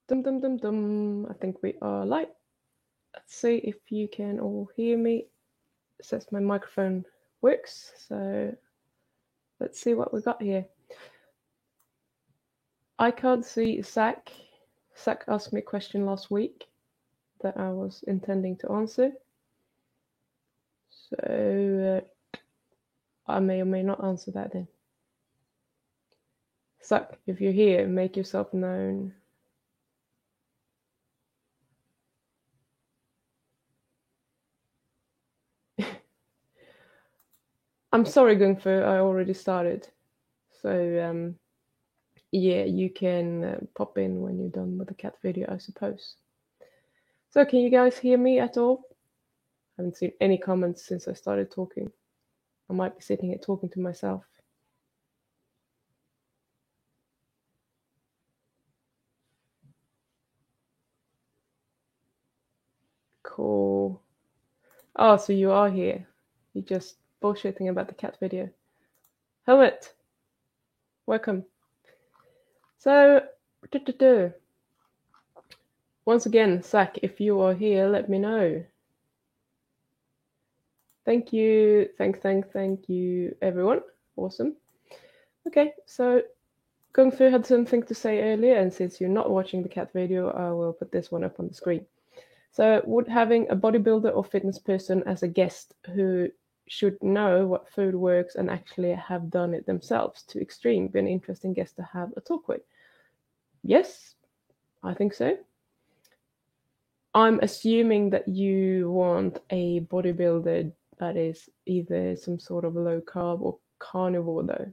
Dum dum dum dum. I think we are live. Let's see if you can all hear me. It says my microphone works, so let's see what we got here. I can't see Zach. Zach asked me a question last week that I was intending to answer. So I may or may not answer that then. Zach, if you're here, make yourself known. I'm sorry, Gungfu, I already started. So yeah, you can pop in when you're done with the cat video, I suppose. So can you guys hear me at all? I haven't seen any comments since I started talking. I might be sitting here talking to myself. Cool. Oh, so you are here. You're just bullshitting about the cat video. Helmet, welcome. So, once again, Zach, if you are here, let me know. Thank you. Thank you, everyone. Awesome. Okay, so Kung Fu had something to say earlier, and since you're not watching the cat video, I will put this one up on the screen. So would having a bodybuilder or fitness person as a guest who should know what food works and actually have done it themselves to extreme be an interesting guest to have a talk with? Yes, I think so. I'm assuming that you want a bodybuilder that is either some sort of low carb or carnivore though.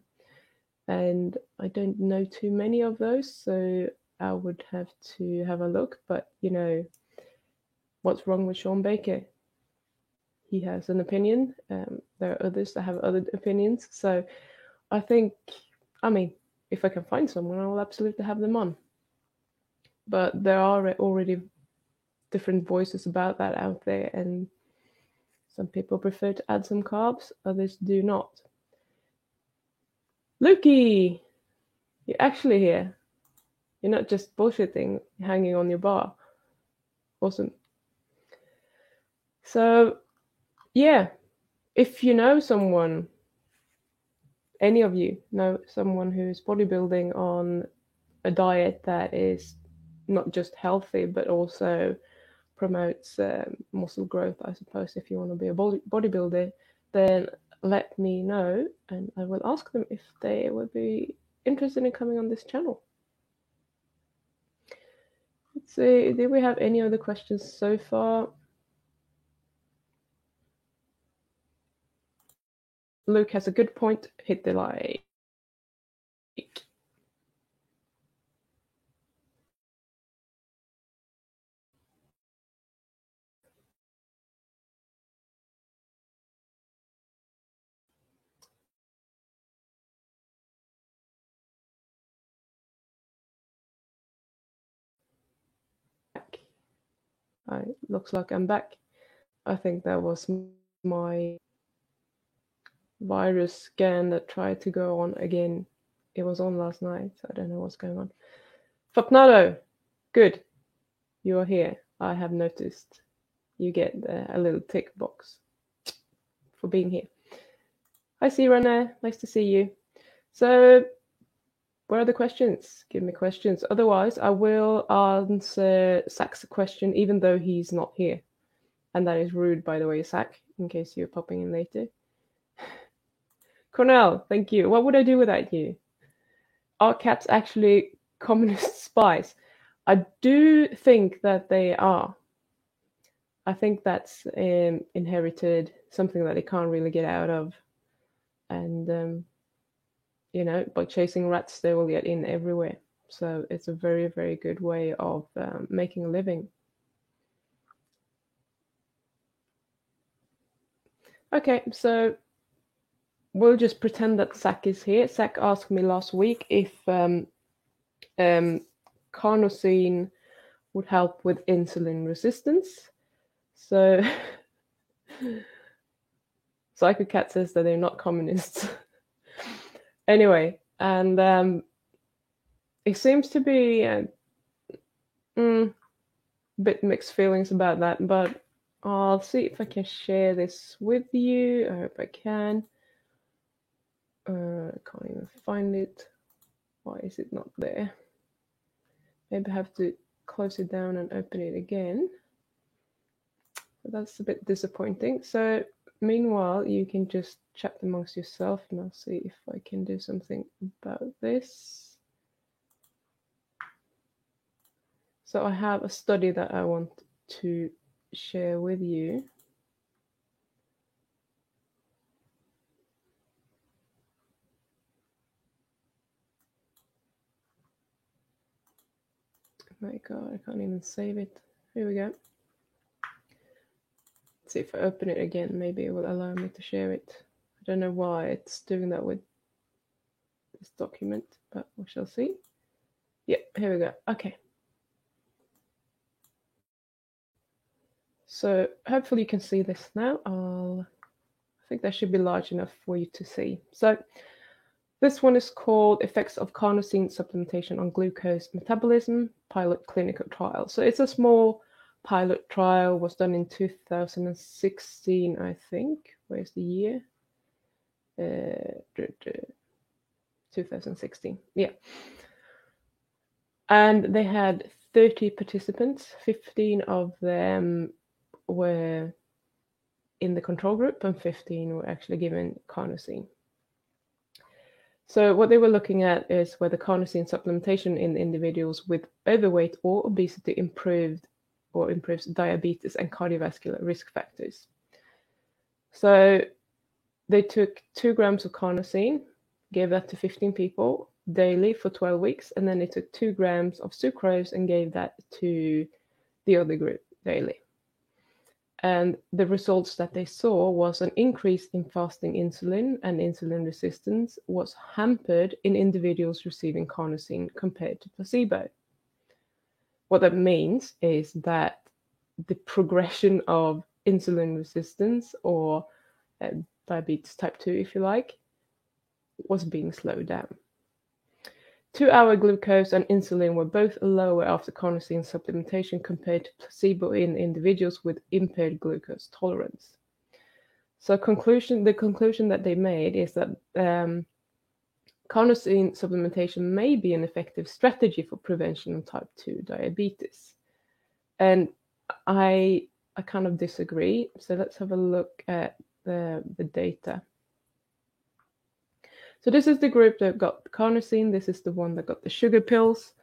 And I don't know too many of those, so I would have to have a look. But you know, what's wrong with Sean Baker? He has an opinion. There are others that have other opinions. So I think, I mean, if I can find someone, I will absolutely have them on. But there are already different voices about that out there, and some people prefer to add some carbs, others do not. Lukey, you're actually here. You're not just bullshitting, hanging on your bar. Awesome. So, yeah, if you know someone, any of you know someone who's bodybuilding on a diet that is not just healthy but also promotes muscle growth, I suppose, if you want to be a bodybuilder, then let me know and I will ask them if they would be interested in coming on this channel. Let's see, did we have any other questions so far? Luke has a good point. Hit the like. Looks like I'm back. I think that was my virus scan that tried to go on again. It was on last night, so I don't know what's going on. Fapnado, good. You are here. I have noticed. You get a little tick box for being here. Hi, Sirana. Nice to see you. So, where are the questions? Give me questions. Otherwise, I will answer Zach's question, even though he's not here. And that is rude, by the way, Zach, in case you're popping in later. Cornell, thank you. What would I do without you? Are cats actually communist spies? I do think that they are. I think that's inherited, something that they can't really get out of. And, you know, by chasing rats, they will get in everywhere. So it's a very, very good way of making a living. Okay, so we'll just pretend that Zach is here. Zach asked me last week if carnosine would help with insulin resistance. So Psycho Cat says that they're not communists. Anyway, and it seems to be Bit mixed feelings about that, but I'll see if I can share this with you. I hope I can. I can't even find it. Why is it not there? Maybe I have to close it down and open it again. But that's a bit disappointing. So meanwhile, you can just chat amongst yourself, and I'll see if I can do something about this. So I have a study that I want to share with you. Oh my God, I can't even save it. Here we go. Let's see if I open it again, maybe it will allow me to share it. I don't know why it's doing that with this document, but we shall see. Yeah, here we go. Okay. So hopefully you can see this now. I think that should be large enough for you to see. So this one is called Effects of Carnosine Supplementation on Glucose Metabolism, Pilot Clinical Trial. So it's a small pilot trial, was done in 2016, I think. Where's the year? 2016, yeah. And they had 30 participants. 15 of them were in the control group and 15 were actually given carnosine. So what they were looking at is whether carnosine supplementation in individuals with overweight or obesity improves diabetes and cardiovascular risk factors. So they took 2 grams of carnosine, gave that to 15 people daily for 12 weeks, and then they took 2 grams of sucrose and gave that to the other group daily. And the results that they saw was an increase in fasting insulin, and insulin resistance was hampered in individuals receiving carnosine compared to placebo. What that means is that the progression of insulin resistance, or diabetes type 2, if you like, was being slowed down. 2-hour glucose and insulin were both lower after carnosine supplementation compared to placebo in individuals with impaired glucose tolerance. So the conclusion that they made is that carnosine supplementation may be an effective strategy for prevention of type 2 diabetes. And I kind of disagree. So let's have a look at the data. So this is the group that got carnosine. This is the one that got the sugar pills.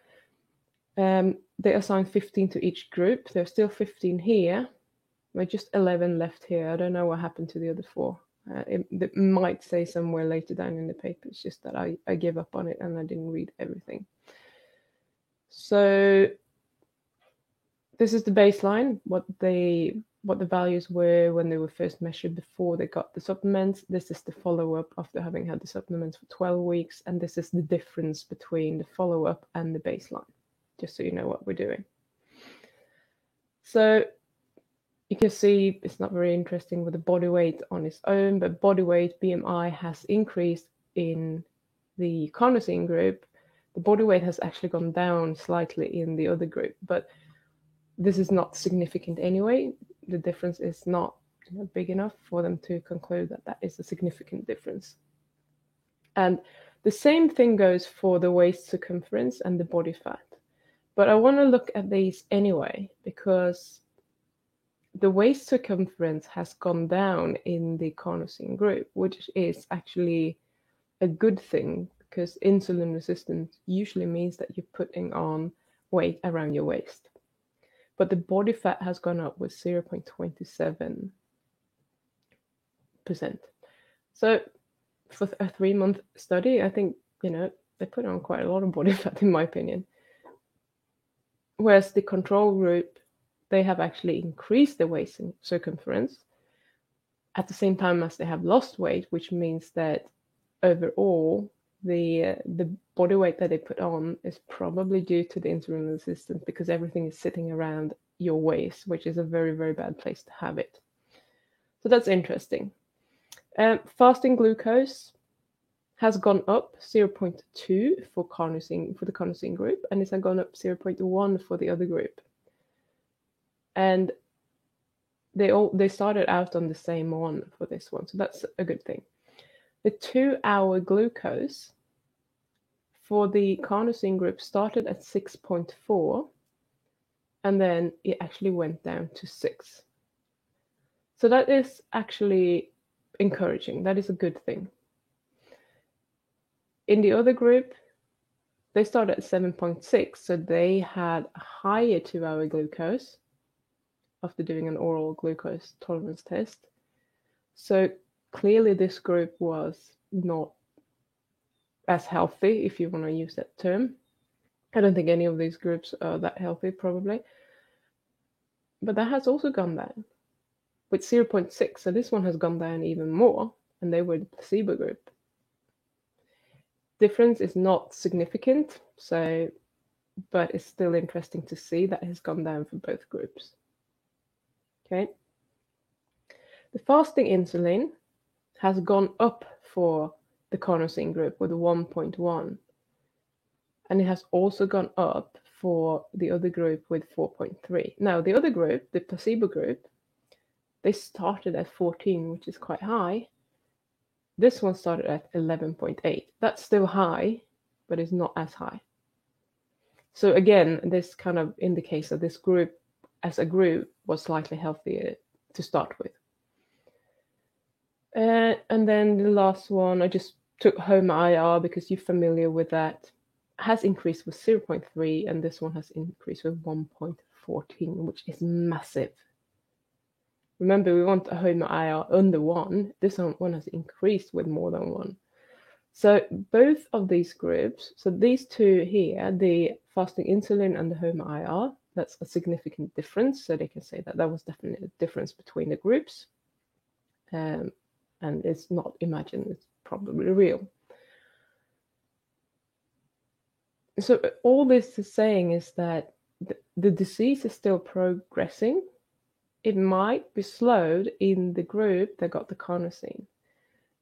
They assigned 15 to each group. There's still 15 here. We're just 11 left here. I don't know what happened to the other 4. It might say somewhere later down in the paper. It's just that I gave up on it and I didn't read everything. So this is the baseline, what the values were when they were first measured before they got the supplements. This is the follow-up after having had the supplements for 12 weeks. And this is the difference between the follow-up and the baseline, just so you know what we're doing. So you can see it's not very interesting with the body weight on its own, but body weight, BMI, has increased in the carnosine group. The body weight has actually gone down slightly in the other group, but this is not significant anyway. The difference is not big enough for them to conclude that that is a significant difference. And the same thing goes for the waist circumference and the body fat. But I want to look at these anyway, because the waist circumference has gone down in the carnosine group, which is actually a good thing, because insulin resistance usually means that you're putting on weight around your waist. But the body fat has gone up with 0.27%. So for a 3-month study, I think, they put on quite a lot of body fat, in my opinion. Whereas the control group, they have actually increased the waist circumference at the same time as they have lost weight, which means that overall, the body weight that they put on is probably due to the insulin resistance, because everything is sitting around your waist, which is a very, very bad place to have it. So that's interesting. Fasting glucose has gone up 0.2 for the carnosine group, and it's gone up 0.1 for the other group. And they started out on the same one for this one, so that's a good thing. The 2-hour glucose for the carnosine group started at 6.4, and then it actually went down to 6. So that is actually encouraging. That is a good thing. In the other group, they started at 7.6, so they had a higher 2-hour glucose after doing an oral glucose tolerance test. So clearly this group was not as healthy, if you want to use that term. I don't think any of these groups are that healthy, probably. But that has also gone down with 0.6. So this one has gone down even more, and they were the placebo group. Difference is not significant, but it's still interesting to see that it has gone down for both groups. Okay. The fasting insulin has gone up for the carnosine group with 1.1, and it has also gone up for the other group with 4.3. Now, the other group, the placebo group, they started at 14, which is quite high. This one started at 11.8. That's still high, but it's not as high. So again, this kind of indicates that this group, as a group, was slightly healthier to start with. And then the last one, I just took HOMA-IR because you're familiar with that. Has increased with 0.3, and this one has increased with 1.14, which is massive. Remember, we want a HOMA-IR under 1. This one has increased with more than 1. So both of these groups, so these two here, the fasting insulin and the HOMA-IR, that's a significant difference. So they can say that that was definitely a difference between the groups. And it's not imagined, it's probably real. So all this is saying is that the disease is still progressing. It might be slowed in the group that got the carnosine.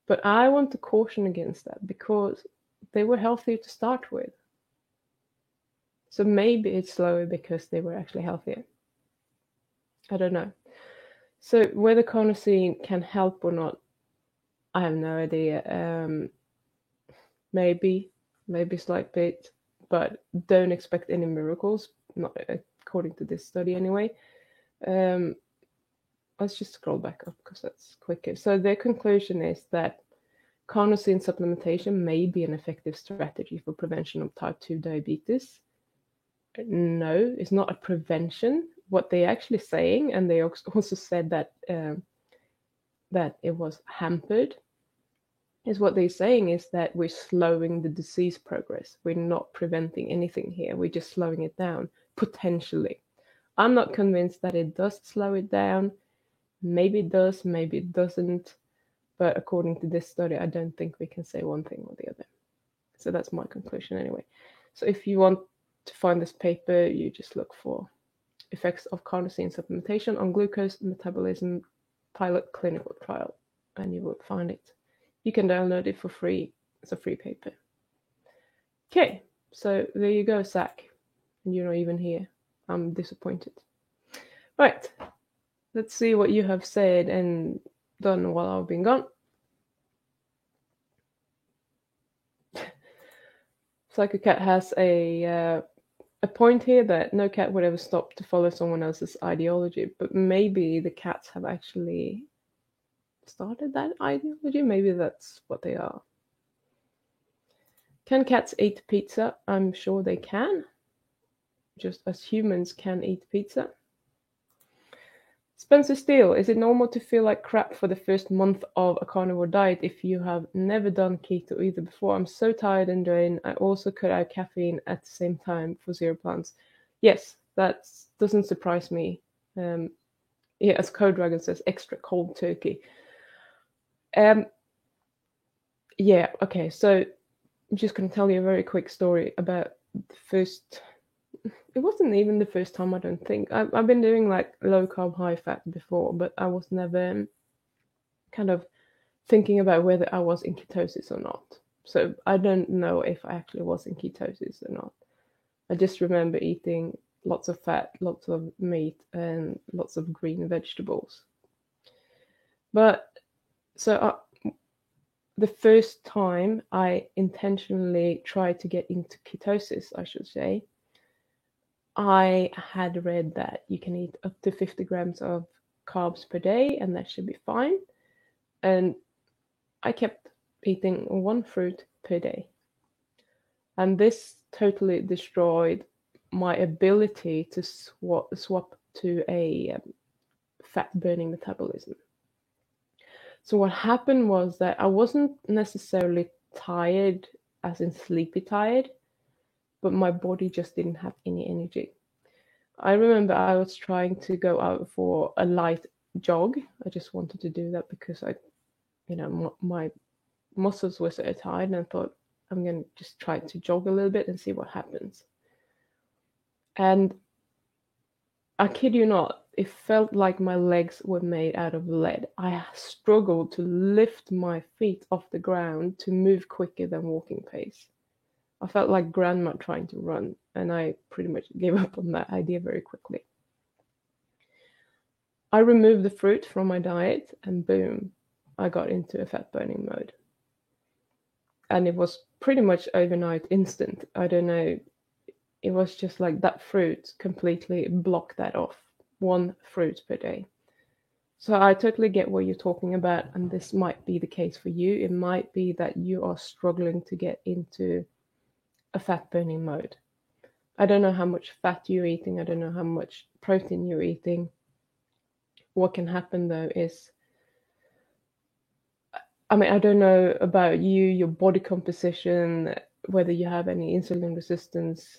But I want to caution against that because they were healthier to start with. So maybe it's slower because they were actually healthier. I don't know. So whether carnosine can help or not, I have no idea. Maybe slight bit, but don't expect any miracles, not according to this study anyway. Let's just scroll back up because that's quicker. So their conclusion is that carnosine supplementation may be an effective strategy for prevention of type 2 diabetes. No, it's not a prevention. What they're actually saying, and they also said that that it was hampered, is what they're saying is that we're slowing the disease progress. We're not preventing anything here. We're just slowing it down, potentially. I'm not convinced that it does slow it down. Maybe it does, maybe it doesn't. But according to this study, I don't think we can say one thing or the other. So that's my conclusion anyway. So if you want to find this paper, you just look for effects of carnosine supplementation on glucose metabolism pilot clinical trial, and you will find it. You can download it for free. It's a free paper. Okay, so there you go, Zach. And you're not even here. I'm disappointed. Right, let's see what you have said and done while I've been gone. Psychocat has a point here that no cat would ever stop to follow someone else's ideology, but maybe the cats have actually started that ideology. Maybe that's what they are. Can cats eat pizza? I'm sure they can, just as humans can eat pizza. Spencer Steele, is it normal to feel like crap for the first month of a carnivore diet if you have never done keto either before? I'm so tired and drained. I also cut out caffeine at the same time for Zero Plants. Yes, that doesn't surprise me. Yeah, as Code Dragon says, extra cold turkey. Yeah, okay, so I'm just going to tell you a very quick story about the first... It wasn't even the first time, I don't think. I've been doing like low carb, high fat before, but I was never kind of thinking about whether I was in ketosis or not. So I don't know if I actually was in ketosis or not. I just remember eating lots of fat, lots of meat, and lots of green vegetables. But so the first time I intentionally tried to get into ketosis, I should say, I had read that you can eat up to 50 grams of carbs per day and that should be fine. And I kept eating one fruit per day. And this totally destroyed my ability to swap to a fat burning metabolism. So what happened was that I wasn't necessarily tired, as in sleepy tired, but my body just didn't have any energy. I remember I was trying to go out for a light jog. I just wanted to do that because my muscles were so tired, and I thought I'm going to just try to jog a little bit and see what happens. And I kid you not, it felt like my legs were made out of lead. I struggled to lift my feet off the ground to move quicker than walking pace. I felt like grandma trying to run, and I pretty much gave up on that idea very quickly. I removed the fruit from my diet, and boom, I got into a fat burning mode. And it was pretty much overnight instant. I don't know, it was just like that fruit completely blocked that off. One fruit per day. So I totally get what you're talking about, and this might be the case for you. It might be that you are struggling to get into a fat burning mode. I don't know how much fat you're eating. I don't know how much protein you're eating. What can happen though is, I don't know about you, your body composition, whether you have any insulin resistance,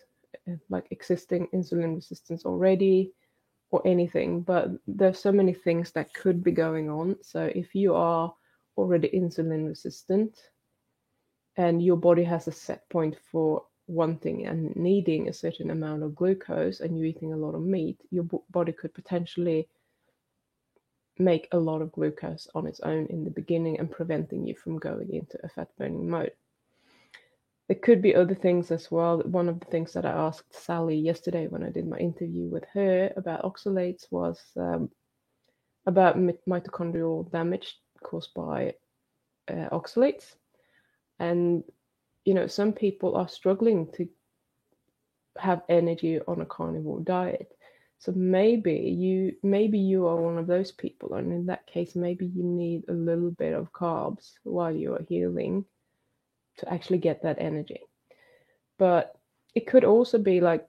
like existing insulin resistance already, or anything, but there's so many things that could be going on. So if you are already insulin resistant and your body has a set point for wanting and needing a certain amount of glucose and you're eating a lot of meat, your body could potentially make a lot of glucose on its own in the beginning and preventing you from going into a fat burning mode. There could be other things as well. One of the things that I asked Sally yesterday when I did my interview with her about oxalates was about mitochondrial damage caused by oxalates. And, some people are struggling to have energy on a carnivore diet. So maybe you are one of those people. And in that case, maybe you need a little bit of carbs while you are healing to actually get that energy. But it could also be like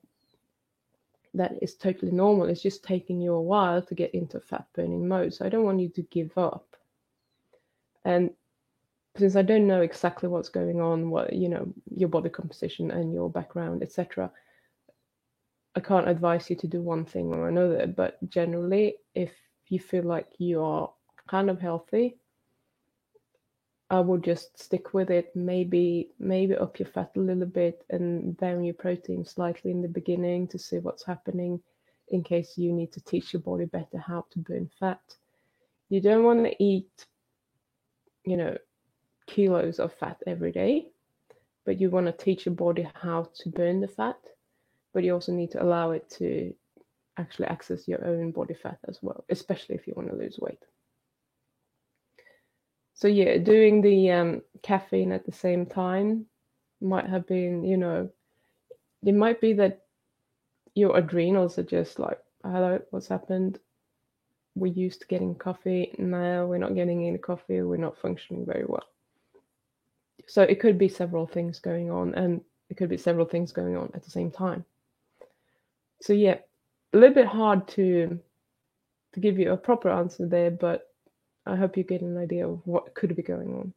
that is totally normal. It's just taking you a while to get into fat burning mode. So I don't want you to give up. And since I don't know exactly what's going on, what your body composition and your background, etc., I can't advise you to do one thing or another. But generally, if you feel like you are kind of healthy, I would just stick with it. Maybe up your fat a little bit and down your protein slightly in the beginning to see what's happening, in case you need to teach your body better how to burn fat. You don't want to eat, kilos of fat every day, but you want to teach your body how to burn the fat, but you also need to allow it to actually access your own body fat as well, especially if you want to lose weight. So yeah, doing the caffeine at the same time might have been, it might be that your adrenals are just like, hello, what's happened? We're used to getting coffee, now we're not getting any coffee, we're not functioning very well. So it could be several things going on, and it could be several things going on at the same time. So yeah, a little bit hard to give you a proper answer there, but I hope you get an idea of what could be going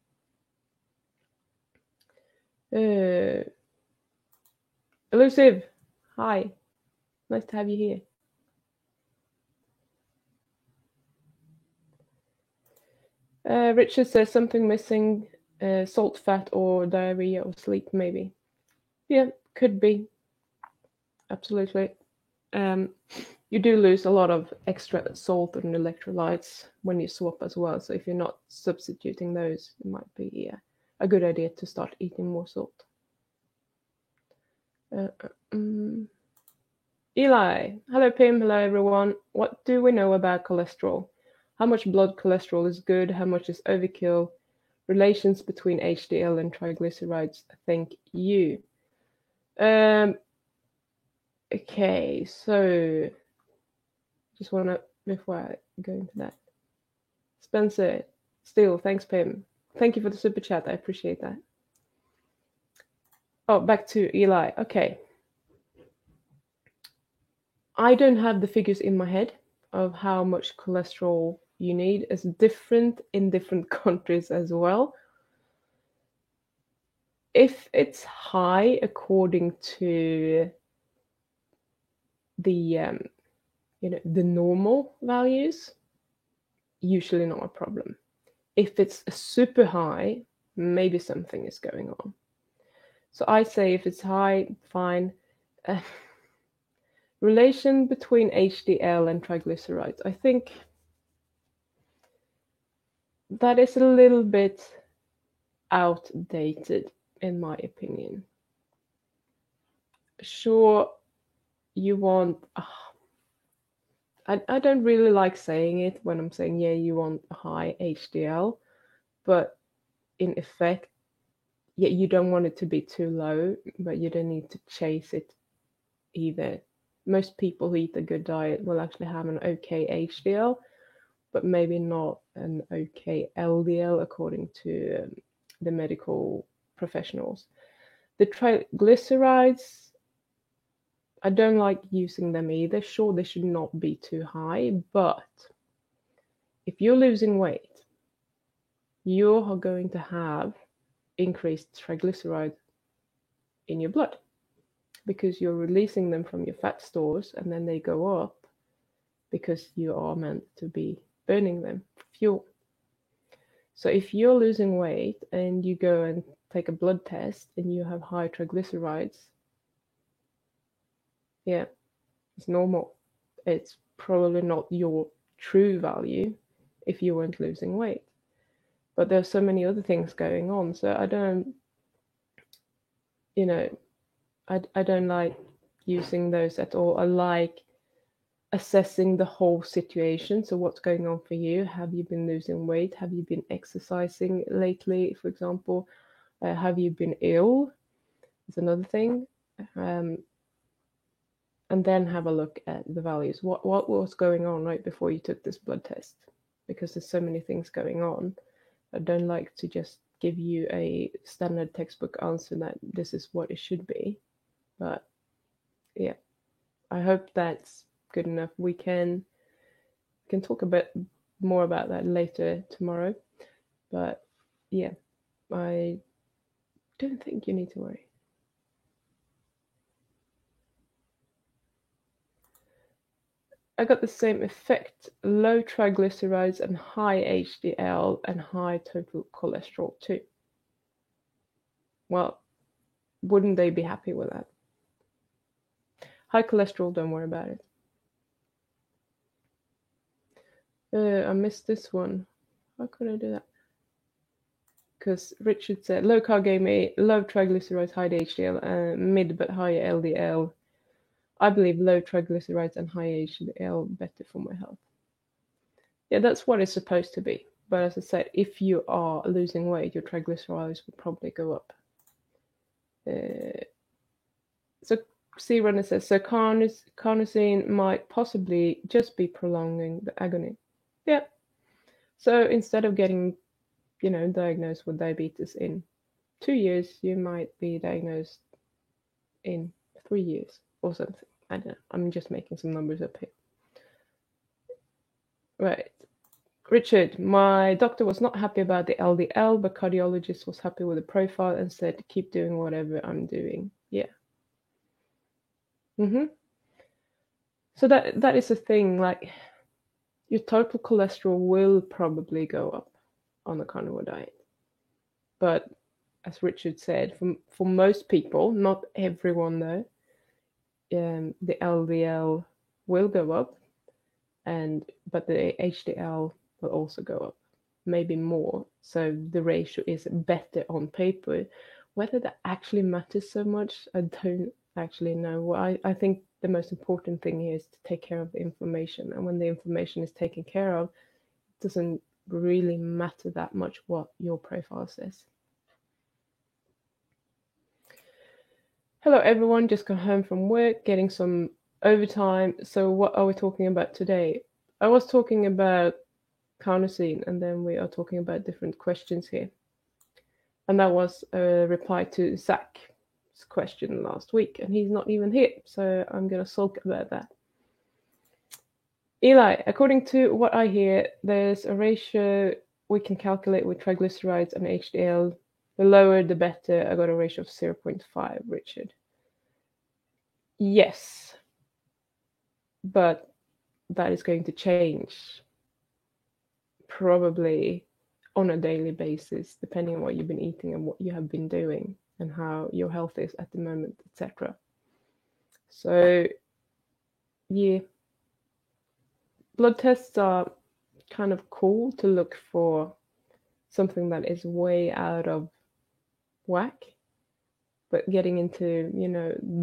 on. Elusive, hi, nice to have you here. Richard says something missing, salt, fat, or diarrhea or sleep, maybe. Yeah, could be. Absolutely. You do lose a lot of extra salt and electrolytes when you swap as well. So if you're not substituting those, it might be a good idea to start eating more salt. Eli, hello Pim, hello everyone. What do we know about cholesterol? How much blood cholesterol is good? How much is overkill? Relations between HDL and triglycerides? Thank you. Okay, so just want to, before I go into that, Spencer, still, thanks Pim. Thank you for the super chat, I appreciate that. Oh, back to Eli. Okay. I don't have the figures in my head of how much cholesterol you need. It's different in different countries as well. If it's high according to the the normal values, usually not a problem. If it's super high, maybe something is going on. So I say if it's high, fine. Relation between HDL and triglycerides. I think that is a little bit outdated, in my opinion. Sure, you want... I don't really like saying it when I'm saying, yeah, you want a high HDL, but in effect, yeah, you don't want it to be too low, but you don't need to chase it either. Most people who eat a good diet will actually have an okay HDL, but maybe not an okay LDL according to the medical professionals. The triglycerides, I don't like using them either. Sure, they should not be too high, but if you're losing weight, you are going to have increased triglycerides in your blood because you're releasing them from your fat stores and then they go up because you are meant to be burning them for fuel. So if you're losing weight and you go and take a blood test and you have high triglycerides, yeah, it's normal. It's probably not your true value if you weren't losing weight. But there's so many other things going on. So I don't, I don't like using those at all. I like assessing the whole situation. So what's going on for you? Have you been losing weight? Have you been exercising lately, for example? Have you been ill? Is another thing. And then have a look at the values. What was going on right before you took this blood test? Because there's so many things going on. I don't like to just give you a standard textbook answer that this is what it should be. But yeah, I hope that's good enough. We can talk a bit more about that later tomorrow. But yeah, I don't think you need to worry. I got the same effect, low triglycerides and high HDL and high total cholesterol too. Well, wouldn't they be happy with that? High cholesterol, don't worry about it. I missed this one. How could I do that? Because Richard said low carb gave me low triglycerides, high HDL, mid but high LDL. I believe low triglycerides and high HDL better for my health. Yeah, that's what it's supposed to be. But as I said, if you are losing weight, your triglycerides will probably go up. So C Runner says, so carnosine might possibly just be prolonging the agony. Yeah. So instead of getting, diagnosed with diabetes in 2 years, you might be diagnosed in 3 years or something. I don't know. I'm just making some numbers up here. Right. Richard, my doctor was not happy about the LDL, but cardiologist was happy with the profile and said, keep doing whatever I'm doing. Yeah. So that is a thing, like your total cholesterol will probably go up on the carnivore diet. But as Richard said, for most people, not everyone though, the LDL will go up, but the HDL will also go up. maybe more. So the ratio is better on paper. Whether that actually matters so much, I don't actually know. Well, I think the most important thing here is to take care of the information. And when the information is taken care of, it doesn't really matter that much what your profile says. Hello everyone, just got home from work, getting some overtime. So what are we talking about today? I was talking about carnosine, and then we are talking about different questions here. And that was a reply to Zach's question last week, and he's not even here, so I'm gonna sulk about that. Eli, according to what I hear, there's a ratio we can calculate with triglycerides and HDL. The lower, the better. I got a ratio of 0.5, Richard. Yes, but that is going to change probably on a daily basis, depending on what you've been eating and what you have been doing and how your health is at the moment, etc. So, yeah, blood tests are kind of cool to look for something that is way out of whack. But getting into,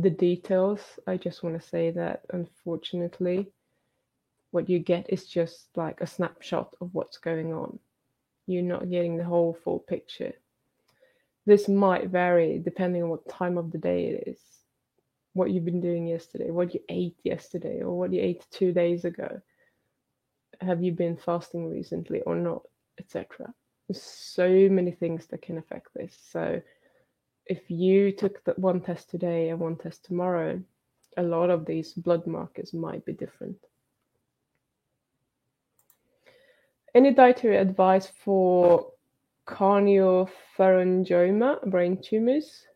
the details, I just want to say that unfortunately, what you get is just like a snapshot of what's going on. You're not getting the whole full picture. This might vary depending on what time of the day it is, what you've been doing yesterday, what you ate yesterday, or what you ate 2 days ago. Have you been fasting recently or not, etc. There's so many things that can affect this. So if you took the one test today and one test tomorrow, a lot of these blood markers might be different. Any dietary advice for cardiopharyngioma, brain tumors?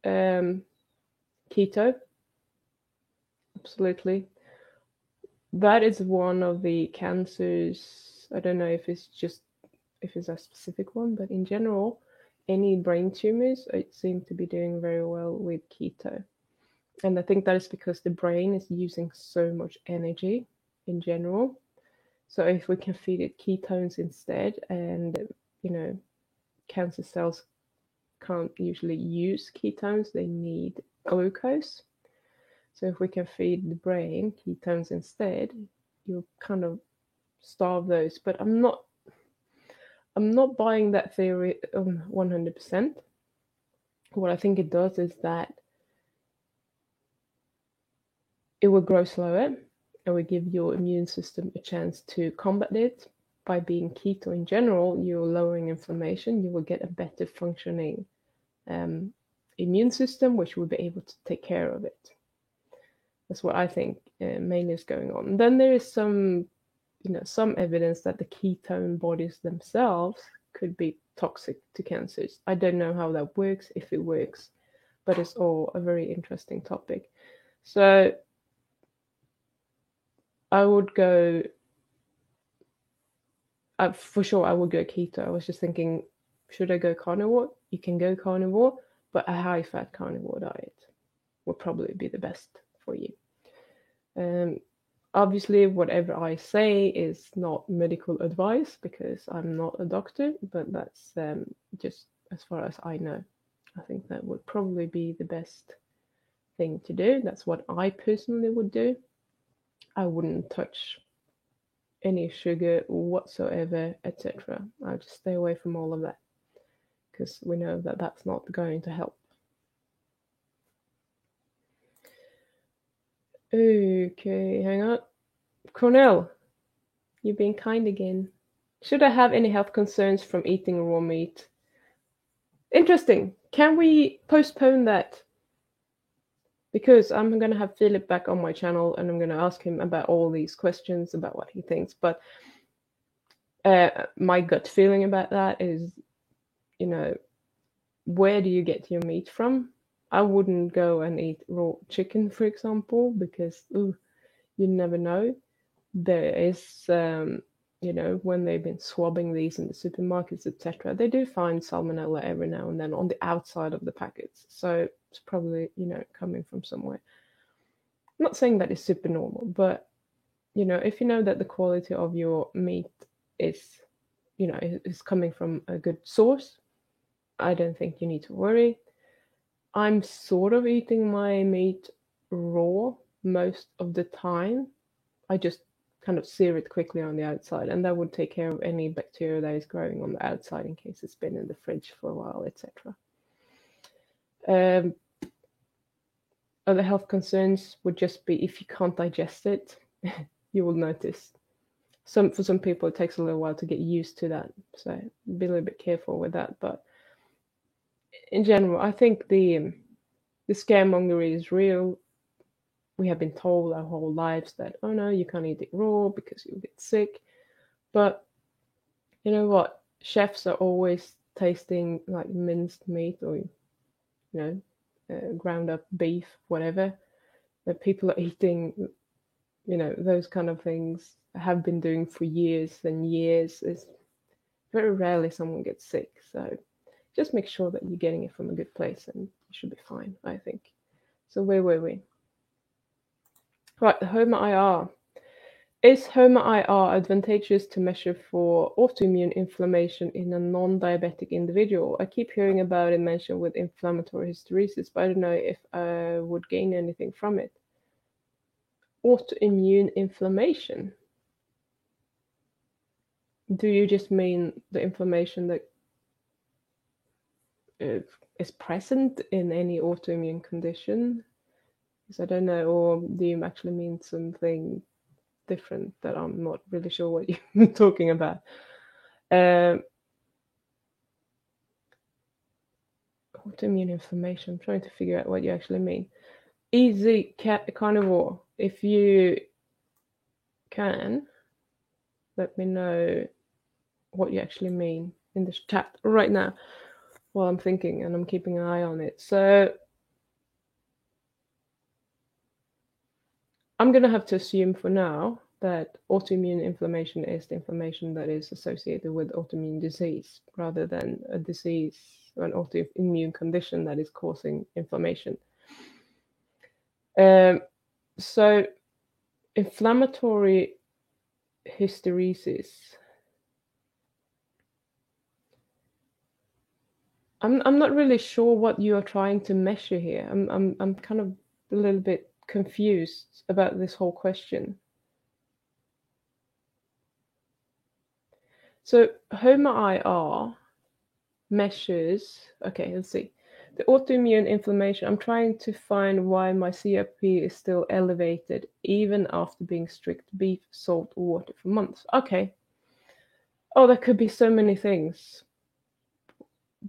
Keto, absolutely. That is one of the cancers. I don't know if it's a specific one, but in general, any brain tumors, it seems to be doing very well with keto. And I think that is because the brain is using so much energy in general. So if we can feed it ketones instead, and cancer cells can't usually use ketones, they need glucose. So if we can feed the brain ketones instead, you'll kind of starve those. But I'm not buying that theory 100%. What I think it does is that it will grow slower and will give your immune system a chance to combat it. By being keto in general, you're lowering inflammation, you will get a better functioning immune system, which will be able to take care of it. That's what I think mainly is going on. And then there is some evidence that the ketone bodies themselves could be toxic to cancers. I don't know how that works, if it works, but it's all a very interesting topic. So I would go, for sure I would go keto. I was just thinking, should I go carnivore? You can go carnivore, but a high-fat carnivore diet would probably be the best for you. Obviously, whatever I say is not medical advice because I'm not a doctor, but that's just as far as I know. I think that would probably be the best thing to do. That's what I personally would do. I wouldn't touch any sugar whatsoever, etc. I'll just stay away from all of that because we know that that's not going to help. Okay, hang on. Cornell, you're being kind again. Should I have any health concerns from eating raw meat? Interesting. Can we postpone that? Because I'm going to have Philip back on my channel and I'm going to ask him about all these questions about what he thinks. But my gut feeling about that is, where do you get your meat from? I wouldn't go and eat raw chicken, for example, because you never know. There is, when they've been swabbing these in the supermarkets, etc., they do find salmonella every now and then on the outside of the packets. So it's probably, coming from somewhere. I'm not saying that is super normal, but, if you know that the quality of your meat is is coming from a good source, I don't think you need to worry. I'm sort of eating my meat raw most of the time. I just kind of sear it quickly on the outside, and that would take care of any bacteria that is growing on the outside in case it's been in the fridge for a while, etc. Other health concerns would just be if you can't digest it, you will notice. For some people, it takes a little while to get used to that, so be a little bit careful with that. But in general, I think the scaremongery is real. We have been told our whole lives that, oh no, you can't eat it raw because you'll get sick. But you know what? Chefs are always tasting like minced meat or, ground up beef, whatever. That people are eating, those kind of things, have been doing for years and years. Is very rarely someone gets sick. So just make sure that you're getting it from a good place and you should be fine, I think. So where were we? Right, the HOMA-IR. Is HOMA-IR advantageous to measure for autoimmune inflammation in a non-diabetic individual? I keep hearing about it mentioned with inflammatory hysteresis, but I don't know if I would gain anything from it. Autoimmune inflammation? Do you just mean the inflammation that is present in any autoimmune condition? Because I don't know, or do you actually mean something different that I'm not really sure what you're talking about? Autoimmune inflammation. I'm trying to figure out what you actually mean. Easy carnivore, if you can, let me know what you actually mean in the chat right now while I'm thinking and I'm keeping an eye on it. So I'm going to have to assume for now that autoimmune inflammation is the inflammation that is associated with autoimmune disease rather than a disease or an autoimmune condition that is causing inflammation. So inflammatory hysteresis. I'm not really sure what you are trying to measure here. I'm kind of a little bit confused about this whole question. So HOMA-IR measures, okay, let's see. The autoimmune inflammation, I'm trying to find why my CRP is still elevated even after being strict beef, salt, water for months. Okay. Oh, there could be so many things.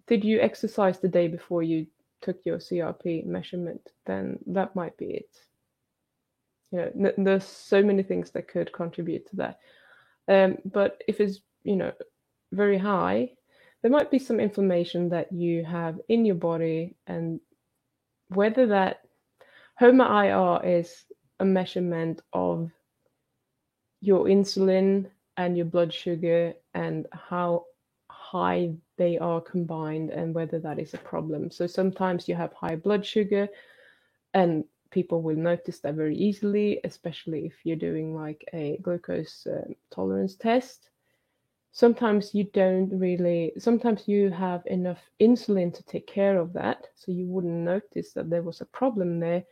Did you exercise the day before you took your CRP measurement? Then that might be it. There's so many things that could contribute to that. But if it's, very high, there might be some inflammation that you have in your body, and whether that HOMA-IR is a measurement of your insulin and your blood sugar and how high they are combined and whether that is a problem. So sometimes you have high blood sugar and people will notice that very easily, especially if you're doing like a glucose tolerance test. Sometimes you sometimes you have enough insulin to take care of that, so you wouldn't notice that there was a problem there,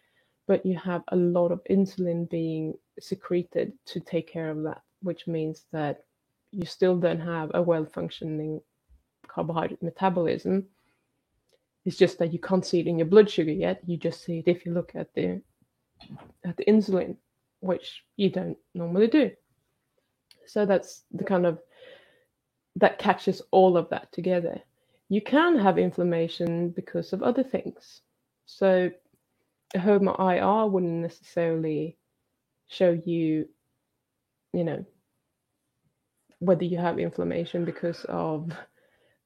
but you have a lot of insulin being secreted to take care of that, which means that you still don't have a well-functioning carbohydrate metabolism. It's just that you can't see it in your blood sugar yet. You just see it if you look at the insulin, which you don't normally do. So that's the kind of that catches all of that together. You can have inflammation because of other things. So a HOMA-IR wouldn't necessarily show you, whether you have inflammation because of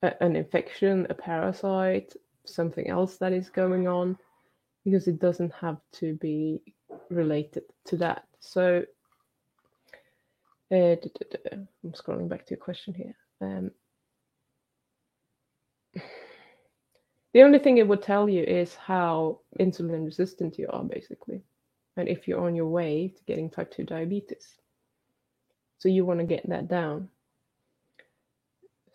an infection, a parasite, something else that is going on, because it doesn't have to be related to that. So I'm scrolling back to your question here. The only thing it would tell you is how insulin resistant you are, basically, and if you're on your way to getting type 2 diabetes. So you want to get that down.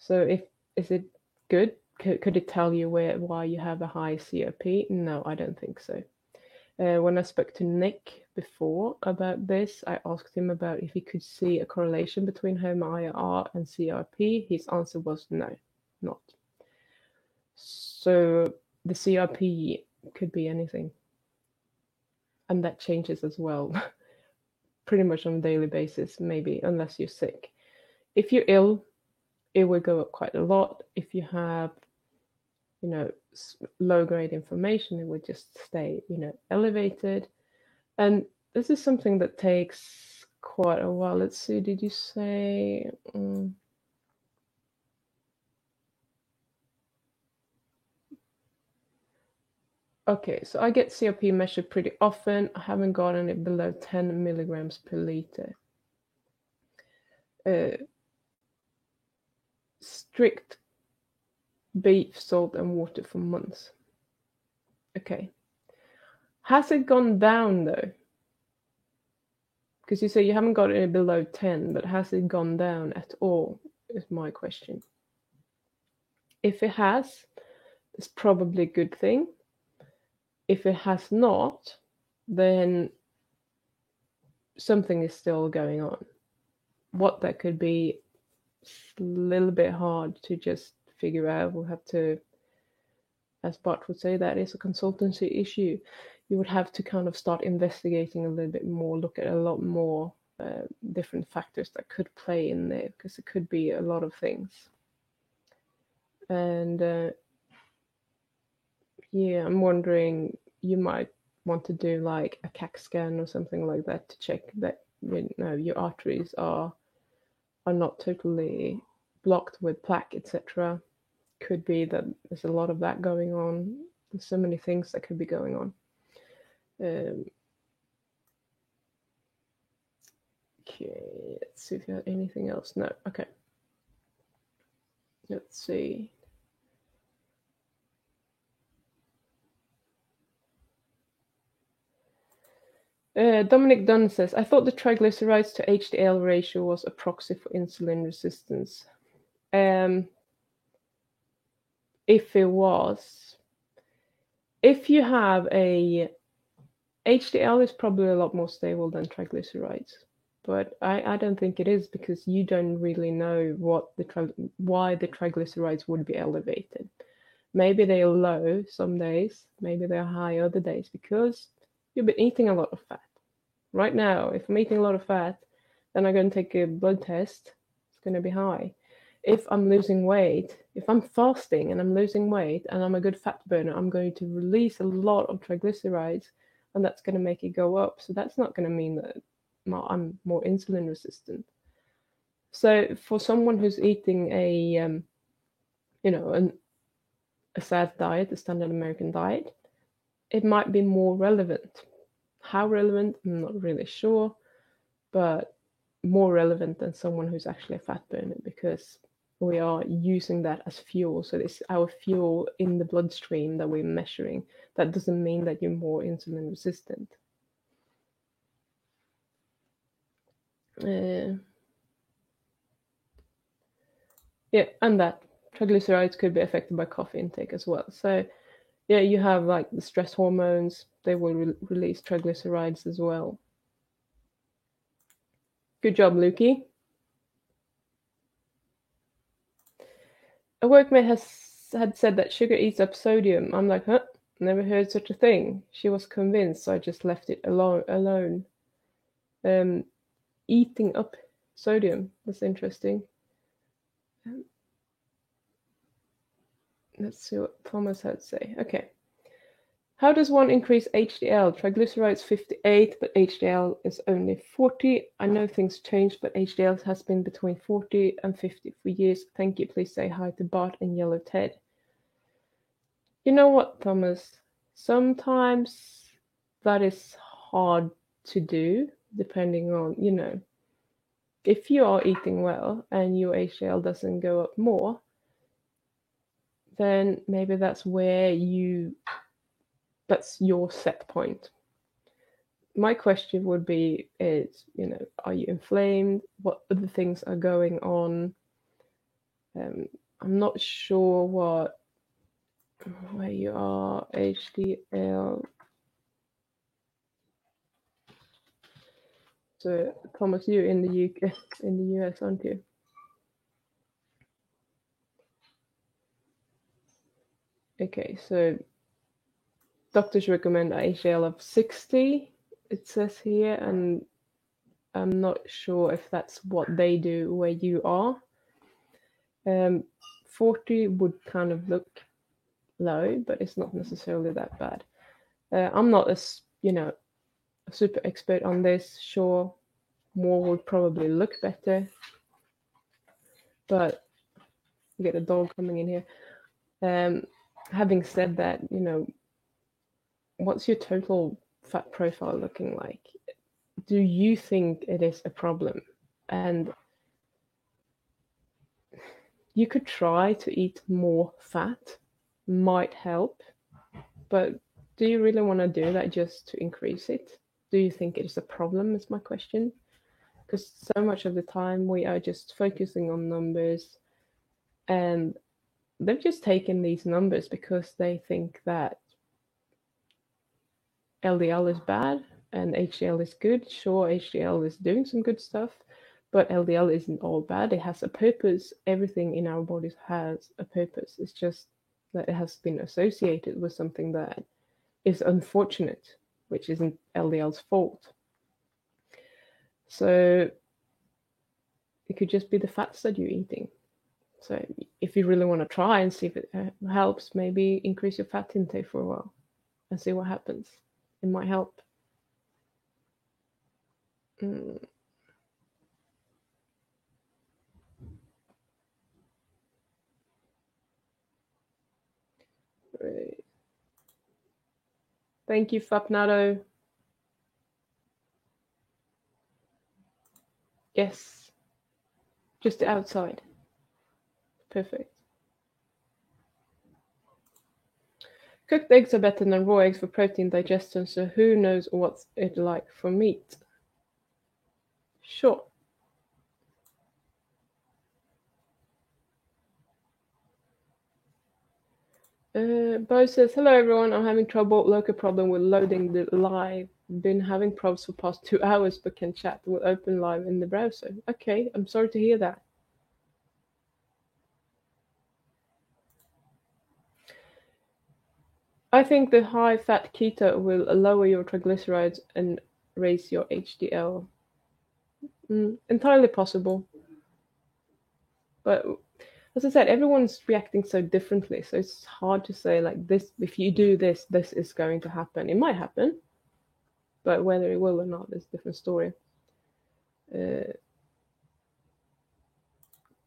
So is it good? Could it tell you why you have a high CRP? No, I don't think so. When I spoke to Nick before about this, I asked him about if he could see a correlation between HOMA-IR and CRP. His answer was no, not. So the CRP could be anything. And that changes as well, pretty much on a daily basis, maybe, unless you're sick. If you're ill, it will go up quite a lot. If you have, low-grade inflammation, it would just stay, elevated. And this is something that takes quite a while. Let's see, did you say... Okay, so I get CRP measured pretty often. I haven't gotten it below 10 milligrams per liter. Strict beef, salt, and water for months. Okay. Has it gone down though? Because you say you haven't got it below 10, but has it gone down at all, is my question. If it has, it's probably a good thing. If it has not, then something is still going on. What that could be, it's a little bit hard to just figure out. We'll have to, as Bart would say, that is a consultancy issue. You would have to kind of start investigating a little bit more, look at a lot more different factors that could play in there, because it could be a lot of things. And yeah, I'm wondering, you might want to do like a CAC scan or something like that to check that your arteries are not totally blocked with plaque, etc. Could be that there's a lot of that going on. There's so many things that could be going on. Okay, let's see if you have anything else. No, okay. Let's see. Dominic Dunn says, I thought the triglycerides to HDL ratio was a proxy for insulin resistance. If it was, if you have a HDL is probably a lot more stable than triglycerides, but I don't think it is, because you don't really know why the triglycerides would be elevated. Maybe they're low some days, maybe they're high other days, because you've been eating a lot of fat. Right now, if I'm eating a lot of fat, then I'm going to take a blood test, it's going to be high. If I'm losing weight, if I'm fasting and I'm losing weight and I'm a good fat burner, I'm going to release a lot of triglycerides, and that's going to make it go up. So that's not going to mean that I'm more insulin resistant. So for someone who's eating a SAD diet, a standard American diet, it might be more relevant. How relevant, I'm not really sure, but more relevant than someone who's actually a fat burner, because we are using that as fuel. So it's our fuel in the bloodstream that we're measuring. That doesn't mean that you're more insulin resistant. Yeah, and that triglycerides could be affected by coffee intake as well. So yeah, you have like the stress hormones, they will release triglycerides as well. Good job, Lukey. A workmate had said that sugar eats up sodium. I'm like, huh? Never heard such a thing. She was convinced, so I just left it alone. Eating up sodium. That's interesting. Let's see what Thomas had to say. Okay. How does one increase HDL? Triglycerides 58, but HDL is only 40. I know things change, but HDL has been between 40 and 50 for years. Thank you. Please say hi to Bart and Yellow Ted. You know what, Thomas? Sometimes that is hard to do, depending on, if you are eating well and your HDL doesn't go up more, then maybe that's your set point. My question would be are you inflamed? What other things are going on? I'm not sure where you are, HDL. So Thomas, you're in the UK, in the US, aren't you? Okay, so doctors recommend HDL of 60, it says here, and I'm not sure if that's what they do where you are. 40 would kind of look low, but it's not necessarily that bad. I'm not a super expert on this. Sure, more would probably look better, but you get a dog coming in here. Having said that, what's your total fat profile looking like? Do you think it is a problem? And you could try to eat more fat, might help, but do you really want to do that just to increase it? Do you think it is a problem, is my question? Because so much of the time we are just focusing on numbers, and they've just taken these numbers because they think that LDL is bad and HDL is good. Sure, HDL is doing some good stuff, but LDL isn't all bad. It has a purpose. Everything in our bodies has a purpose. It's just that it has been associated with something that is unfortunate, which isn't LDL's fault. So it could just be the fats that you're eating. So if you really want to try and see if it helps, maybe increase your fat intake for a while and see what happens. It might help. Right. Thank you, Fapnado. Yes. Just the outside. Perfect. Cooked eggs are better than raw eggs for protein digestion, so who knows what's it like for meat? Sure. Bo says, hello everyone, I'm having trouble, local problem with loading the live. Been having problems for past 2 hours, but can chat with open live in the browser. Okay, I'm sorry to hear that. I think the high fat keto will lower your triglycerides and raise your HDL. Entirely possible. But as I said, everyone's reacting so differently, so it's hard to say like this, if you do this, this is going to happen. It might happen, but whether it will or not is a different story.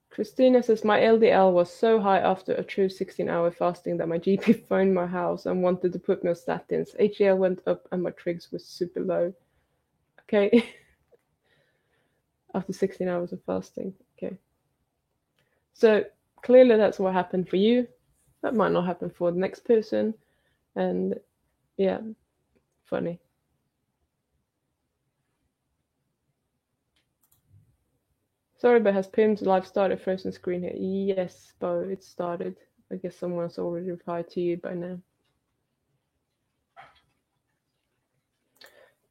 Christina says, my LDL was so high after a true 16-hour fasting that my GP phoned my house and wanted to put me on statins. HDL went up and my trigs was super low. Okay. After 16 hours of fasting. Okay. So clearly that's what happened for you. That might not happen for the next person. And yeah, funny. Sorry, but has Pim's live started? Frozen screen here. Yes, Bo, it started. I guess someone's already replied to you by now.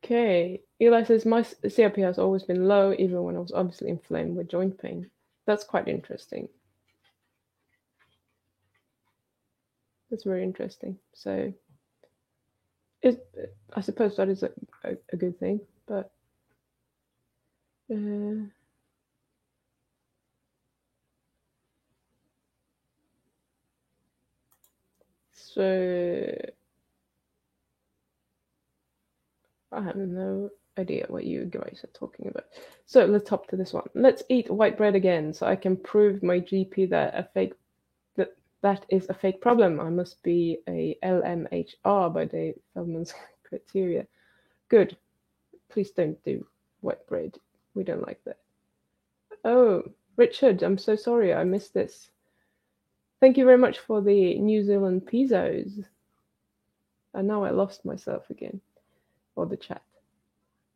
Okay. Eli says, my CRP has always been low, even when I was obviously inflamed with joint pain. That's quite interesting. That's very interesting. So, I suppose that is a good thing, but so I have no idea what you guys are talking about. So let's hop to this one. Let's eat white bread again, so I can prove my GP that that is a fake problem. I must be a LMHR by Dave Feldman's criteria. Good. Please don't do white bread. We don't like that. Oh, Richard, I'm so sorry. I missed this. Thank you very much for the New Zealand pesos. And now I lost myself again. Or the chat.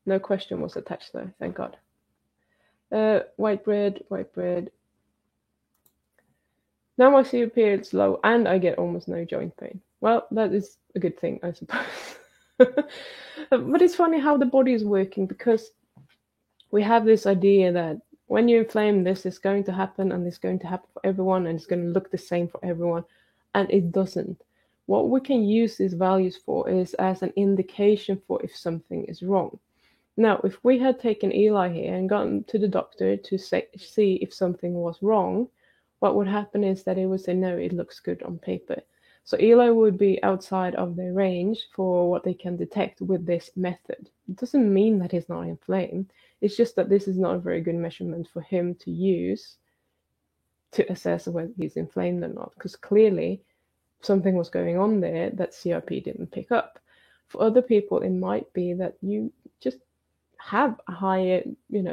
No question was attached though, thank God. White bread. Now my COP is low and I get almost no joint pain. Well, that is a good thing, I suppose. But it's funny how the body is working, because we have this idea that when you inflame, this is going to happen, and it's going to happen for everyone, and it's going to look the same for everyone, and it doesn't. What we can use these values for is as an indication for if something is wrong. Now, if we had taken Eli here and gone to the doctor to see if something was wrong, what would happen is that it would say, no, it looks good on paper. So Eli would be outside of their range for what they can detect with this method. It doesn't mean that he's not inflamed. It's just that this is not a very good measurement for him to use to assess whether he's inflamed or not, because clearly something was going on there that CRP didn't pick up. For other people, it might be that you just have a higher,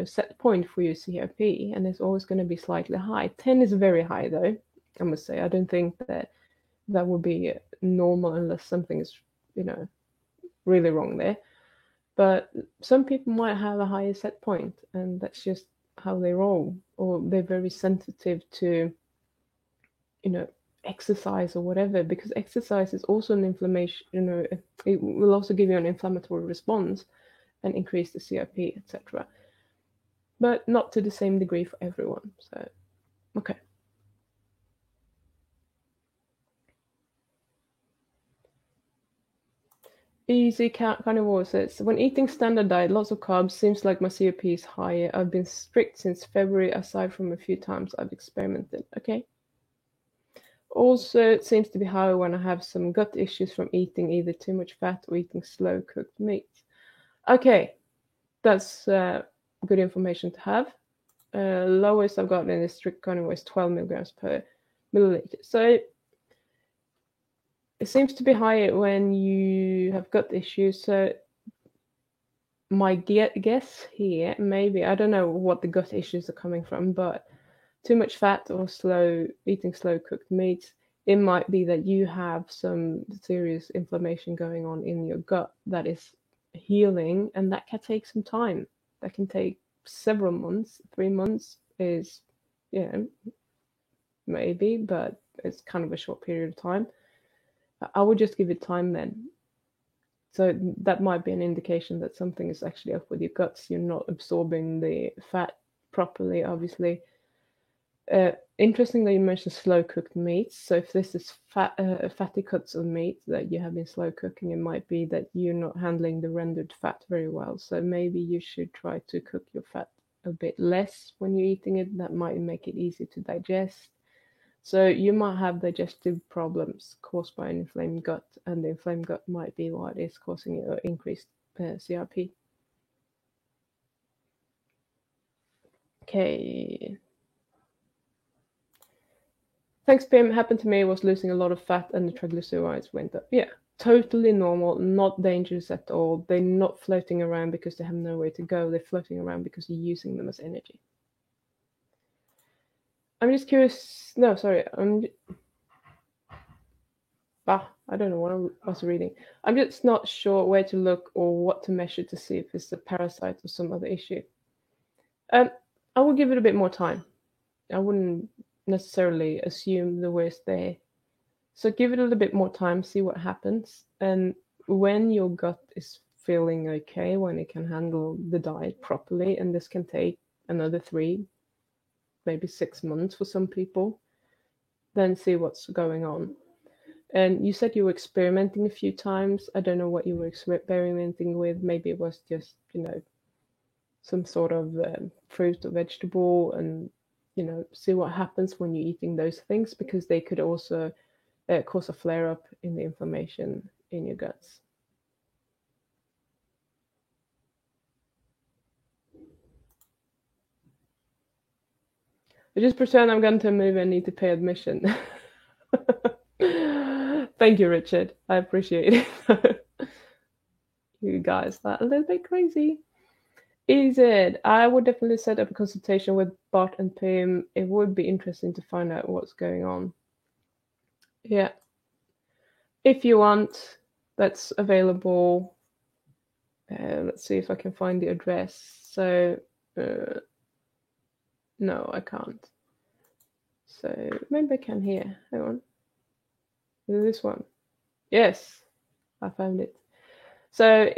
set point for your CRP, and it's always going to be slightly high. 10 is very high, though, I must say. I don't think that would be normal unless something is, really wrong there. But some people might have a higher set point, and that's just how they roll, or they're very sensitive to, exercise or whatever, because exercise is also an inflammation, it will also give you an inflammatory response and increase the CRP, etc. But not to the same degree for everyone. So, okay. Easy Carnivore says, when eating standard diet, lots of carbs, seems like my CRP is higher. I've been strict since February, aside from a few times I've experimented. Okay. Also, it seems to be higher when I have some gut issues from eating either too much fat or eating slow cooked meat. Okay, that's good information to have. Lowest I've gotten in the strict carnivore is 12 milligrams per milliliter. So it seems to be higher when you have gut issues. So my guess here, maybe, I don't know what the gut issues are coming from, but too much fat or eating slow cooked meats, it might be that you have some serious inflammation going on in your gut that is healing, and that can take some time. That can take several months. 3 months is, maybe, but it's kind of a short period of time. I would just give it time then. So that might be an indication that something is actually up with your guts. You're not absorbing the fat properly, obviously. Interesting that you mentioned slow cooked meats. So if this is fatty cuts of meat that you have been slow cooking, it might be that you're not handling the rendered fat very well. So maybe you should try to cook your fat a bit less when you're eating it. That might make it easier to digest. So you might have digestive problems caused by an inflamed gut, and the inflamed gut might be what is causing your increased CRP. Okay. Thanks, Pim. Happened to me, was losing a lot of fat and the triglycerides went up. Yeah, totally normal, not dangerous at all. They're not floating around because they have nowhere to go. They're floating around because you're using them as energy. I'm just curious. No, sorry. I don't know what I was reading. I'm just not sure where to look or what to measure to see if it's a parasite or some other issue. I will give it a bit more time. I wouldn't necessarily assume the worst there. So give it a little bit more time, see what happens. And when your gut is feeling okay, when it can handle the diet properly, and this can take another 3, maybe 6 months for some people, then see what's going on. And you said you were experimenting a few times. I don't know what you were experimenting with. Maybe it was just, some sort of fruit or vegetable, and, see what happens when you're eating those things, because they could also cause a flare-up in the inflammation in your guts. I just pretend I'm going to move and need to pay admission. Thank you, Richard. I appreciate it. You guys are a little bit crazy. Is it? I would definitely set up a consultation with Bart and Pim. It would be interesting to find out what's going on. Yeah. If you want, that's available. Let's see if I can find the address. So, no, I can't. So maybe I can here. Hang on. Is this one? Yes, I found it. So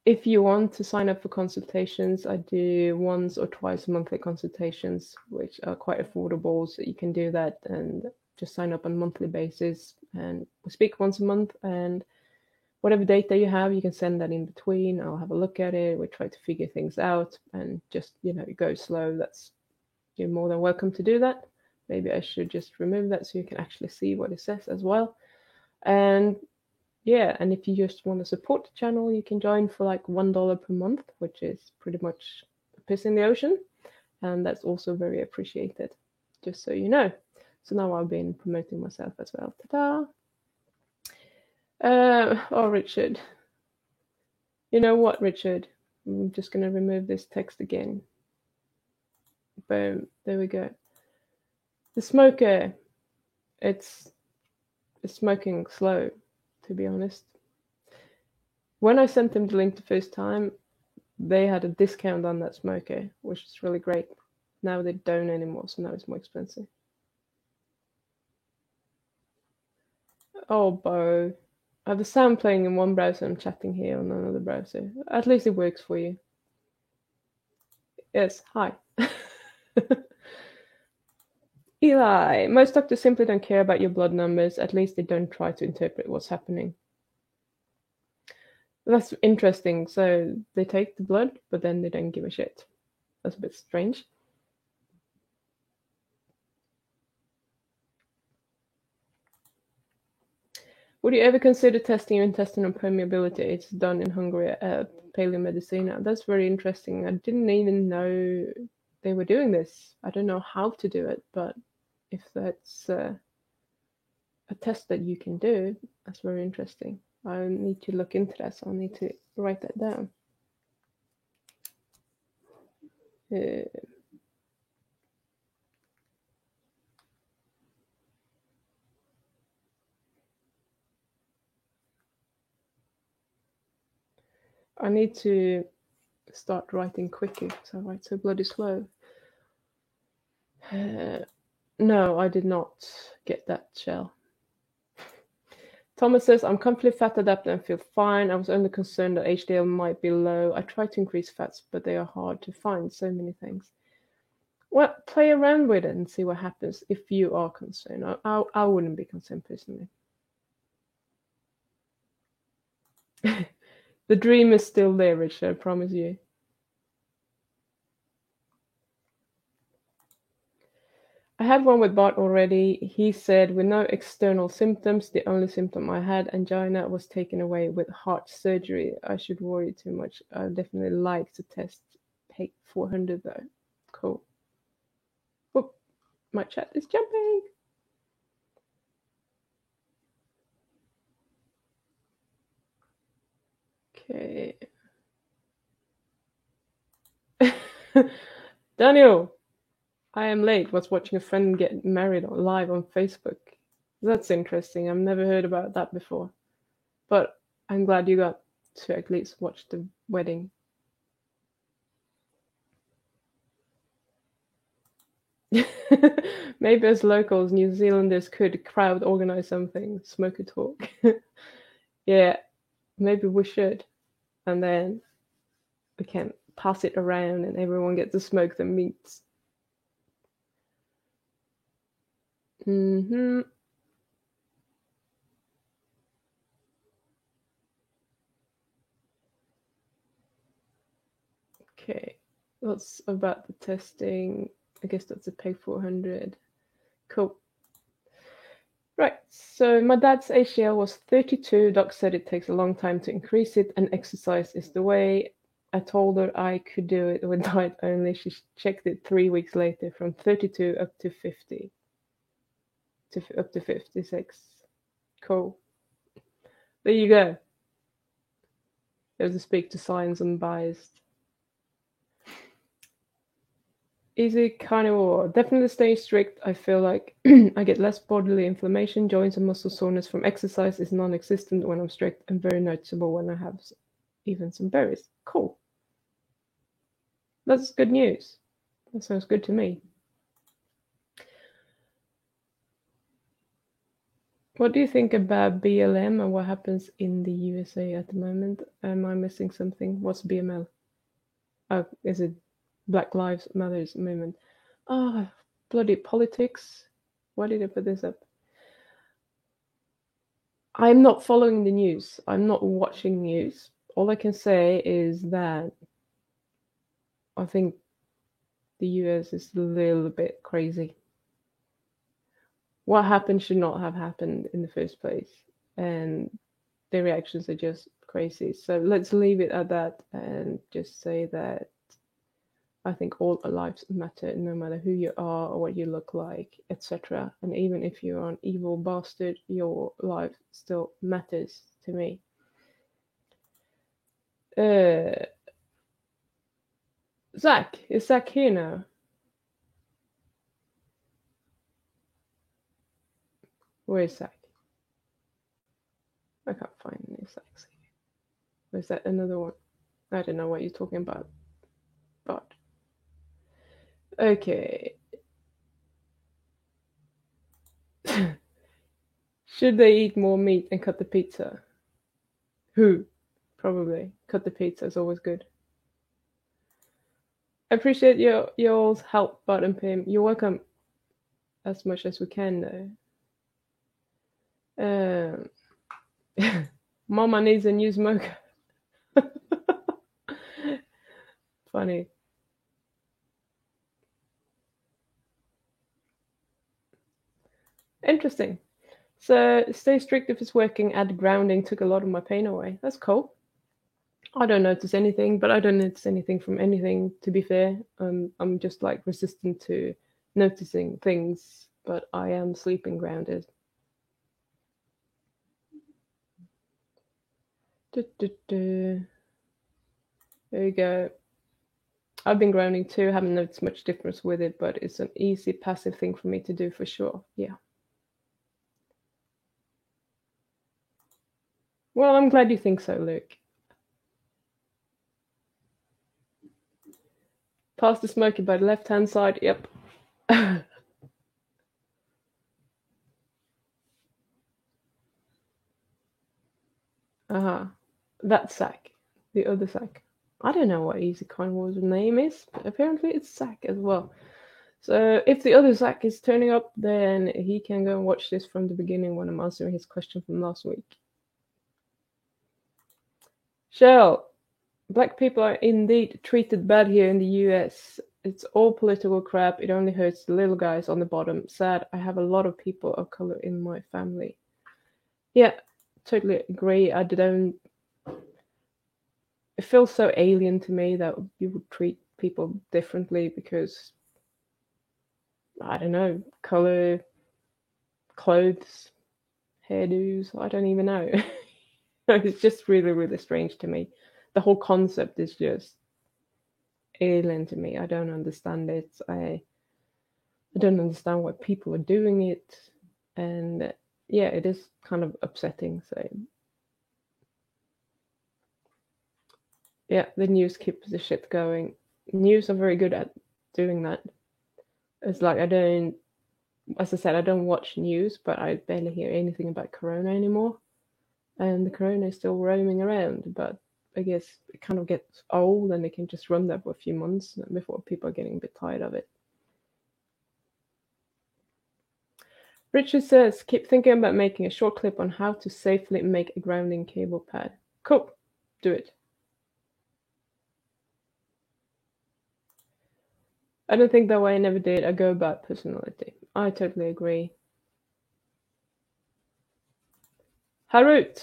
if you want to sign up for consultations, I do once or twice monthly consultations, which are quite affordable. So you can do that and just sign up on a monthly basis. And we speak once a month, and whatever data you have, you can send that in between. I'll have a look at it. We try to figure things out and just, go slow. You're more than welcome to do that. Maybe I should just remove that so you can actually see what it says as well. And yeah, and if you just want to support the channel, you can join for like $1 per month, which is pretty much a piss in the ocean. And that's also very appreciated, just so you know. So now I've been promoting myself as well. Ta-da! Oh, Richard. You know what, Richard? I'm just going to remove this text again. Boom. There we go. The smoker. It's smoking slow, to be honest. When I sent them the link the first time, they had a discount on that smoker, which is really great. Now they don't anymore, so now it's more expensive. Oh, Bo. I have the sound playing in one browser and chatting here on another browser. At least it works for you. Yes, hi. Eli, most doctors simply don't care about your blood numbers. At least they don't try to interpret what's happening. That's interesting. So they take the blood, but then they don't give a shit. That's a bit strange. Would you ever consider testing your intestinal permeability? It's done in Hungary at Paleomedicina. That's very interesting. I didn't even know they were doing this. I don't know how to do it, but if that's a test that you can do, that's very interesting. I need to look into that, so I need to write that down. I need to start writing quicker because I write so bloody slow. No, I did not get that shell. Thomas says, I'm completely fat adapted and feel fine. I was only concerned that HDL might be low. I tried to increase fats, but they are hard to find. So many things. Well, play around with it and see what happens if you are concerned. I wouldn't be concerned personally. The dream is still there, Richard, I promise you. I had one with Bart already. He said, with no external symptoms, the only symptom I had, angina, was taken away with heart surgery. I should worry too much. I definitely like to test PEG 400 though. Cool. Whoop, my chat is jumping. Okay. Daniel, I am late. Was watching a friend get married live on Facebook. That's interesting. I've never heard about that before. But I'm glad you got to at least watch the wedding. Maybe as locals, New Zealanders could crowd organize something, smoker talk. Yeah, maybe we should. And then we can pass it around and everyone gets to smoke the meats. Mm-hmm. Okay, that's about the testing. I guess that's a PEG 400. Cool. Right, so my dad's HDL was 32. Doc said it takes a long time to increase it, and exercise is the way. I told her I could do it with diet only. She checked it 3 weeks later from 32 up to 50. Up to 56. Cool. There you go. You have to speak to science unbiased. Easy carnivore. Definitely stay strict. I feel like I get less bodily inflammation. Joints and muscle soreness from exercise is non-existent when I'm strict and very noticeable when I have even some berries. Cool. That's good news. That sounds good to me. What do you think about BLM and what happens in the USA at the moment? Am I missing something? What's BML? Oh, is it Black Lives Matters movement? Oh, bloody politics. Why did I put this up? I'm not following the news. I'm not watching news. All I can say is that I think the US is a little bit crazy. What happened should not have happened in the first place. And the reactions are just crazy. So let's leave it at that and just say that I think all lives matter, no matter who you are or what you look like, etc. And even if you're an evil bastard, your life still matters to me. Zach, is Zach here now? Where is Zach? I can't find any Zachs here. Or is that another one? I don't know what you're talking about. But okay. Should they eat more meat and cut the pizza? Who? Probably. Cut the pizza is always good. I appreciate y'all's help, Bud and Pim. You're welcome as much as we can, though. Mama needs a new smoker. Funny. Interesting. So stay strict if it's working. Add grounding took a lot of my pain away. That's cool. I don't notice anything, but I don't notice anything from anything, to be fair. I'm just like resistant to noticing things, but I am sleeping grounded. There you go. I've been grounding too, haven't noticed much difference with it, but it's an easy passive thing for me to do for sure. Yeah. Well, I'm glad you think so, Luke. Past the smoky by the left-hand side, yep. That's Zack. The other Zack. I don't know what Easy Carnival's name is, but apparently it's Zack as well. So if the other Zack is turning up, then he can go and watch this from the beginning when I'm answering his question from last week. Shell, black people are indeed treated bad here in the US. It's all political crap. It only hurts the little guys on the bottom. Sad. I have a lot of people of color in my family. Yeah, totally agree. I don't. It feels so alien to me that you would treat people differently because I don't know, color, clothes, hairdos. I don't even know. It's just really, really strange to me. The whole concept is just alien to me. I don't understand it. I don't understand why people are doing it, and yeah, it is kind of upsetting. So yeah, the news keeps the shit going. News are very good at doing that. It's like I don't, as I said, I don't watch news, but I barely hear anything about Corona anymore. And the Corona is still roaming around, but I guess it kind of gets old and they can just run that for a few months before people are getting a bit tired of it. Richard says, keep thinking about making a short clip on how to safely make a grounding cable pad. Cool, do it. I don't think that way I never did. I go about personality. I totally agree. Harut,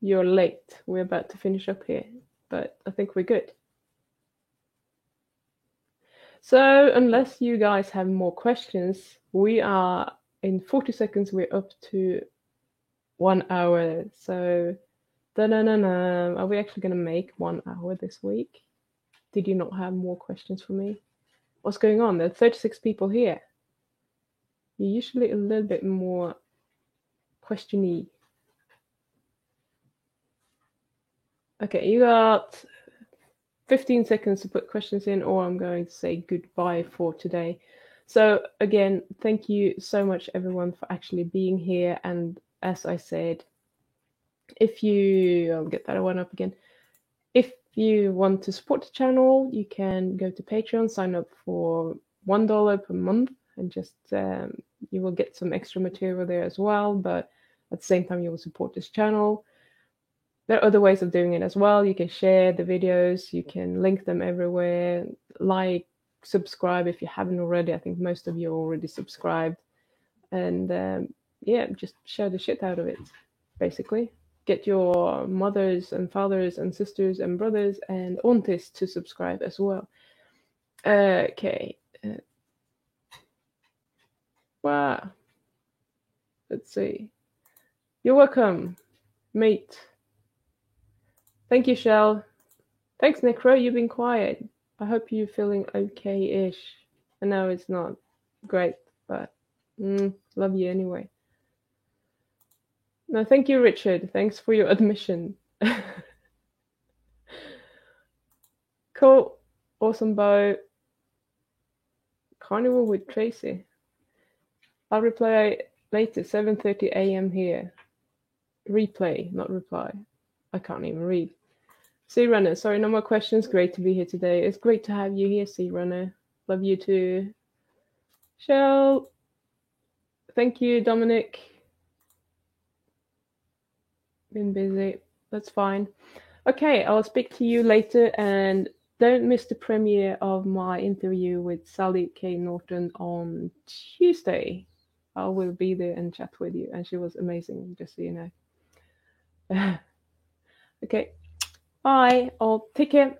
you're late. We're about to finish up here, but I think we're good. So unless you guys have more questions, we are in 40 seconds. We're up to 1 hour. So, are we actually going to make 1 hour this week? Did you not have more questions for me? What's going on? There are 36 people here. You're usually a little bit more questiony. Okay, you got 15 seconds to put questions in, or I'm going to say goodbye for today. So again, thank you so much everyone for actually being here and as I said, if you, I'll get that one up again. If you want to support the channel, you can go to Patreon, sign up for $1 per month, and just you will get some extra material there as well. But at the same time, you will support this channel. There are other ways of doing it as well. You can share the videos, you can link them everywhere, like, subscribe if you haven't already. I think most of you are already subscribed. And yeah, just share the shit out of it, basically. Get your mothers and fathers and sisters and brothers and aunties to subscribe as well. Okay. Wow. Let's see. You're welcome, mate. Thank you, Shell. Thanks, Necro. You've been quiet. I hope you're feeling okay-ish. I know it's not great, but love you anyway. No, thank you, Richard. Thanks for your admission. Cool. Awesome, Bo. Carnival with Tracy. I'll reply later, 7:30 a.m. here. Replay, not reply. I can't even read. Sea Runner, sorry, no more questions. Great to be here today. It's great to have you here, Sea Runner. Love you too. Shell. Thank you, Dominic. Been busy. That's fine. Okay, I'll speak to you later, and don't miss the premiere of my interview with Sally K. Norton on Tuesday. I will be there and chat with you, and she was amazing, just so you know. Okay, bye. I'll take care.